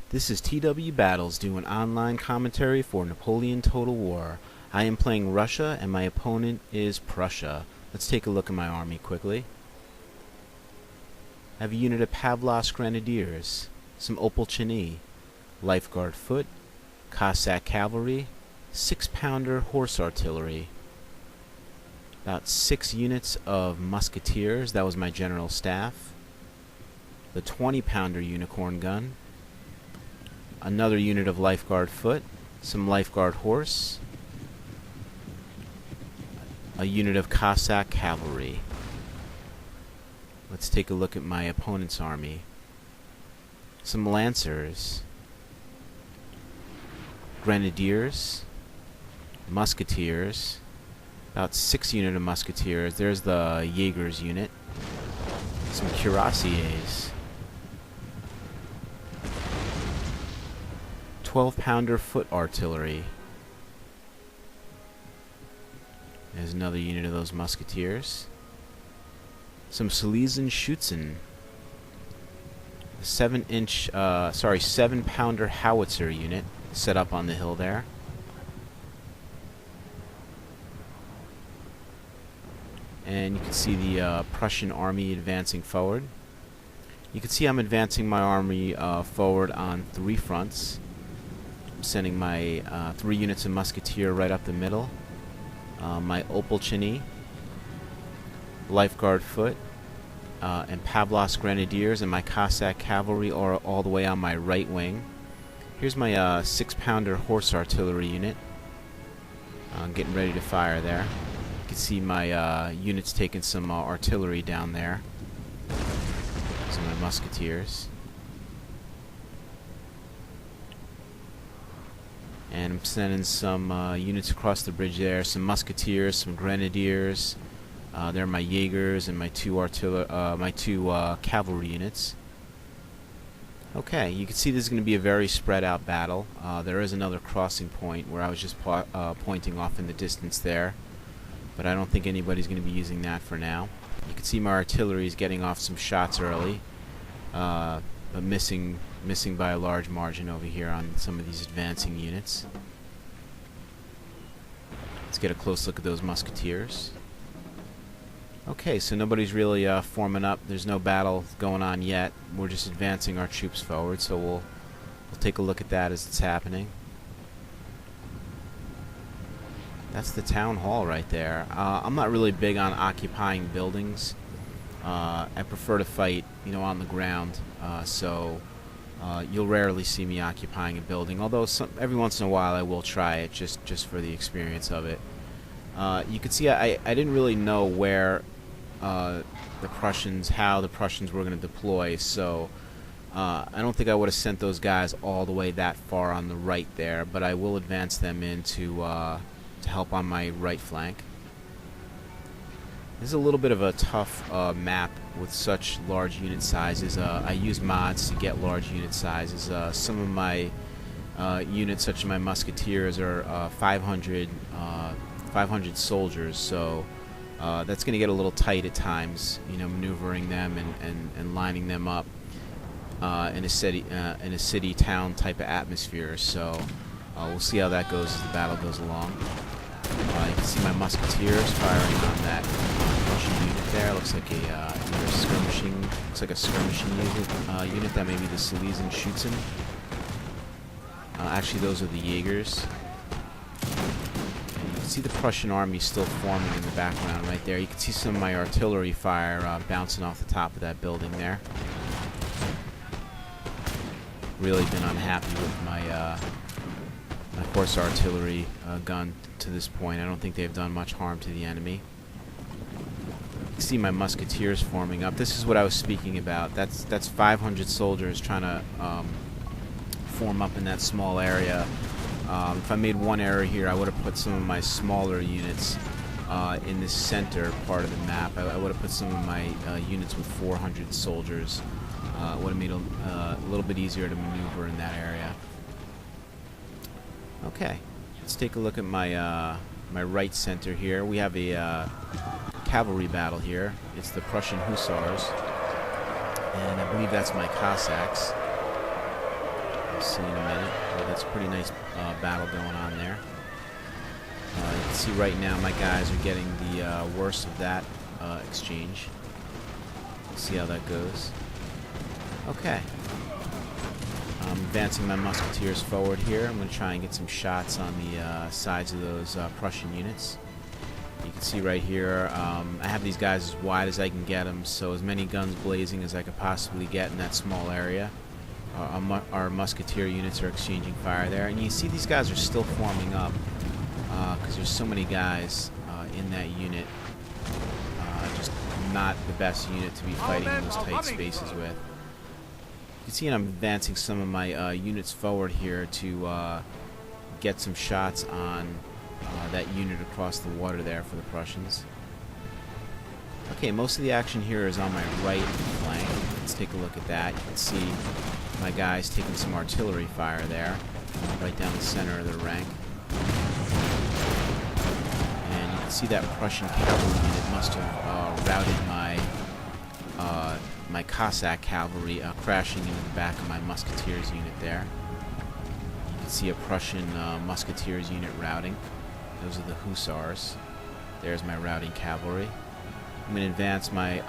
This is TW Battles doing online commentary for Napoleon Total War. I am playing Russia and my opponent is Prussia. Let's take a look at my army quickly. I have a unit of Pavlos Grenadiers, some Opolchany, Lifeguard Foot, Cossack Cavalry, 6-pounder Horse Artillery, about 6 units of Musketeers, that was my general staff, the 20-pounder Unicorn Gun, another unit of Lifeguard Foot, some Lifeguard Horse, a unit of Cossack Cavalry. Let's take a look at my opponent's army. Some Lancers, Grenadiers, Musketeers, about 6 units of Musketeers. There's the Jaegers unit. Some Cuirassiers, 12-pounder Foot Artillery. There's another unit of those Musketeers. Some Silesian Schützen, 7-pounder Howitzer unit set up on the hill there. And you can see the Prussian army advancing forward. You can see I'm advancing my army forward on 3 fronts. I'm sending my 3 units of Musketeer right up the middle. My Opolchany, Lifeguard Foot, and Pavlos Grenadiers and my Cossack Cavalry are all the way on my right wing. Here's my 6-pounder Horse Artillery unit. Getting ready to fire there. You can see my units taking some artillery down there. Some of my Musketeers. And I'm sending some units across the bridge there. Some Musketeers, some Grenadiers. There are my Jaegers and my 2 cavalry units. Okay, you can see this is going to be a very spread out battle. There is another crossing point where I was just pointing off in the distance there, but I don't think anybody's going to be using that for now. You can see my artillery is getting off some shots early, but missing by a large margin over here on some of these advancing units. Let's get a close look at those Musketeers. Okay, so nobody's really forming up. There's no battle going on yet. We're just advancing our troops forward, so we'll take a look at that as it's happening. That's the town hall right there. I'm not really big on occupying buildings. I prefer to fight, on the ground. So you'll rarely see me occupying a building. Although every once in a while I will try it, just for the experience of it. You can see I didn't really know where how the Prussians were going to deploy, so I don't think I would have sent those guys all the way that far on the right there, but I will advance them in to help on my right flank. This is a little bit of a tough map with such large unit sizes. I use mods to get large unit sizes. Some of my units, such as my Musketeers, are 500 soldiers, so that's going to get a little tight at times, maneuvering them and lining them up in a city town type of atmosphere. So we'll see how that goes as the battle goes along. You can see my Musketeers firing on that Russian unit there. Looks like a skirmishing unit. That may be the Silesian Schützen. Actually, those are the Jaegers. And you can see the Prussian army still forming in the background right there. You can see some of my artillery fire bouncing off the top of that building there. Really been unhappy with my horse artillery gun to this point. I don't think they've done much harm to the enemy. You can see my Musketeers forming up. This is what I was speaking about. That's 500 soldiers trying to form up in that small area. If I made one error here, I would have put some of my smaller units in this center part of the map. I would have put some of my units with 400 soldiers. It would have made a little bit easier to maneuver in that area. Okay, let's take a look at my my right center here. We have a cavalry battle here. It's the Prussian Hussars, and I believe that's my Cossacks. We'll see in a minute. Well, that's a pretty nice battle going on there. You can see right now my guys are getting the worst of that exchange. See how that goes. Okay. I'm advancing my musketeers forward here. I'm going to try and get some shots on the sides of those Prussian units. You can see right here, I have these guys as wide as I can get them, so as many guns blazing as I could possibly get in that small area. Our musketeer units are exchanging fire there, and you see these guys are still forming up because there's so many guys in that unit. Just not the best unit to be fighting in those tight spaces with. You can see I'm advancing some of my units forward here to get some shots on that unit across the water there for the Prussians. Okay, most of the action here is on my right flank. Let's take a look at that. You can see my guys taking some artillery fire there, right down the center of the rank. And you can see that Prussian cavalry unit must have routed my Cossack cavalry crashing into the back of my musketeers unit there. You can see a Prussian musketeers unit routing. Those are the hussars. There's my routing cavalry. I'm going to advance my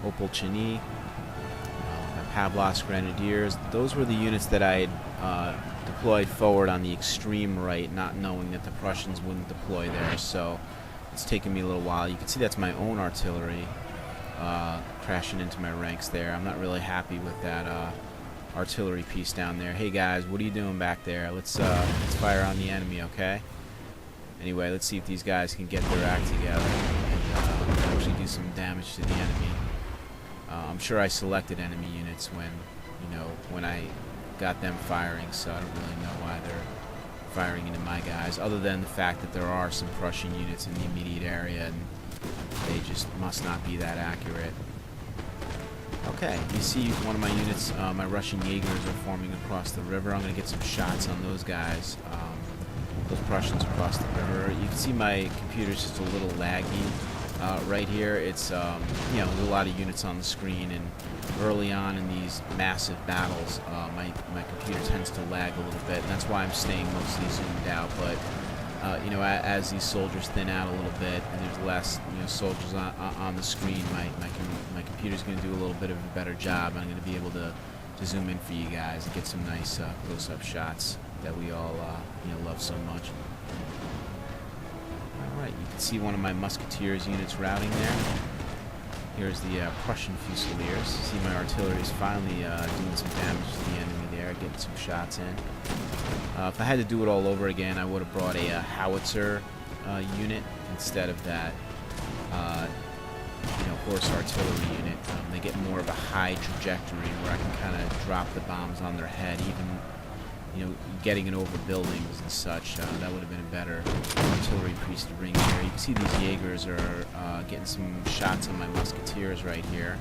Opolchini, my Pavlovsk Grenadiers. Those were the units that I had deployed forward on the extreme right, not knowing that the Prussians wouldn't deploy there, so it's taken me a little while. You can see that's my own artillery crashing into my ranks there. I'm not really happy with that artillery piece down there. Hey guys, what are you doing back there? Let's fire on the enemy, okay? Anyway, let's see if these guys can get their act together and actually do some damage to the enemy. I'm sure I selected enemy units when I got them firing, so I don't really know why they're firing into my guys, other than the fact that there are some Prussian units in the immediate area and they just must not be that accurate. Okay, you see one of my units, my Russian Jaegers are forming across the river. I'm going to get some shots on those guys. Those Prussians across the river. You can see my computer's just a little laggy right here. It's there's a lot of units on the screen, and early on in these massive battles, my computer tends to lag a little bit, and that's why I'm staying mostly zoomed out. But as these soldiers thin out a little bit and there's less soldiers on the screen, my computer's going to do a little bit of a better job. I'm going to be able to zoom in for you guys and get some nice close-up shots that we all love so much. Alright, you can see one of my musketeers units routing there. Here's the Prussian Fusiliers. See my artillery is finally doing some damage to the enemy there, getting some shots in. If I had to do it all over again, I would have brought a howitzer unit instead of that horse artillery unit. They get more of a high trajectory where I can kind of drop the bombs on their head, even getting it over buildings and such. That would have been a better artillery piece to bring here. You can see these Jaegers are getting some shots on my musketeers right here.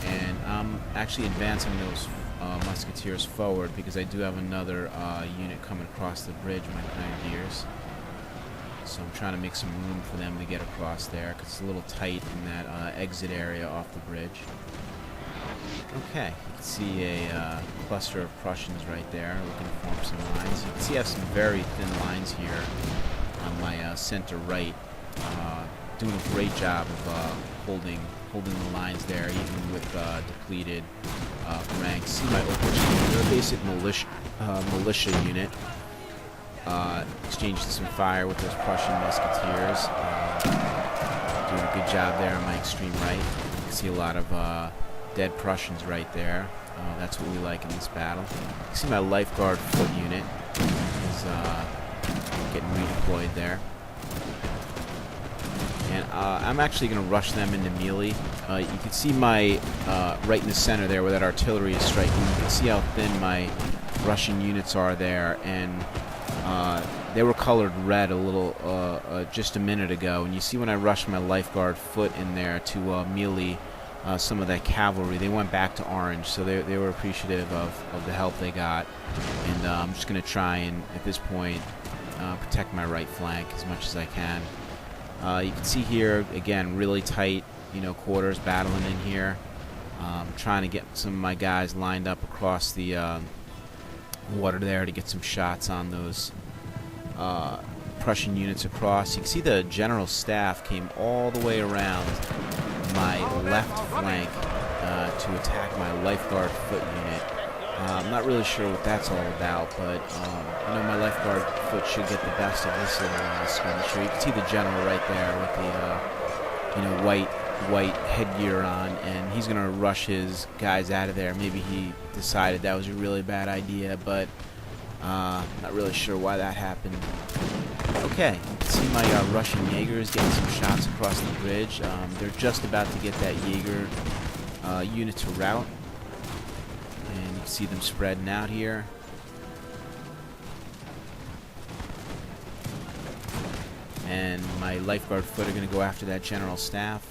And I'm actually advancing those musketeers forward because I do have another unit coming across the bridge, my Grenadiers. So I'm trying to make some room for them to get across there because it's a little tight in that exit area off the bridge. Okay, you can see a cluster of Prussians right there looking to form some lines. You can see I have some very thin lines here on my center right, doing a great job of holding the lines there, even with depleted ranks. See my Opolchini, they're a basic militia unit. Exchanged some fire with those Prussian musketeers. Doing a good job there on my extreme right. You can see a lot of dead Prussians right there. That's what we like in this battle. You can see my lifeguard foot unit is getting redeployed there. And I'm actually going to rush them into melee. You can see my right in the center there where that artillery is striking. You can see how thin my Russian units are there, and they were colored red a little just a minute ago. And you see when I rushed my lifeguard foot in there to melee some of that cavalry, they went back to orange, so they were appreciative of the help they got. And I'm just going to try and, at this point, protect my right flank as much as I can. You can see here, again, really tight, quarters battling in here. Trying to get some of my guys lined up across the water there to get some shots on those Prussian units across. You can see the general staff came all the way around my left flank to attack my lifeguard foot unit. I'm not really sure what that's all about, but I know my lifeguard foot should get the best of this little skirmish. You can see the general right there with the white headgear on, and he's gonna rush his guys out of there. Maybe he decided that was a really bad idea, but not really sure why that happened. Okay, you can see my Russian Jaegers getting some shots across the bridge. They're just about to get that Jaeger unit to rout, and you can see them spreading out here. And my lifeguard foot are going to go after that general staff.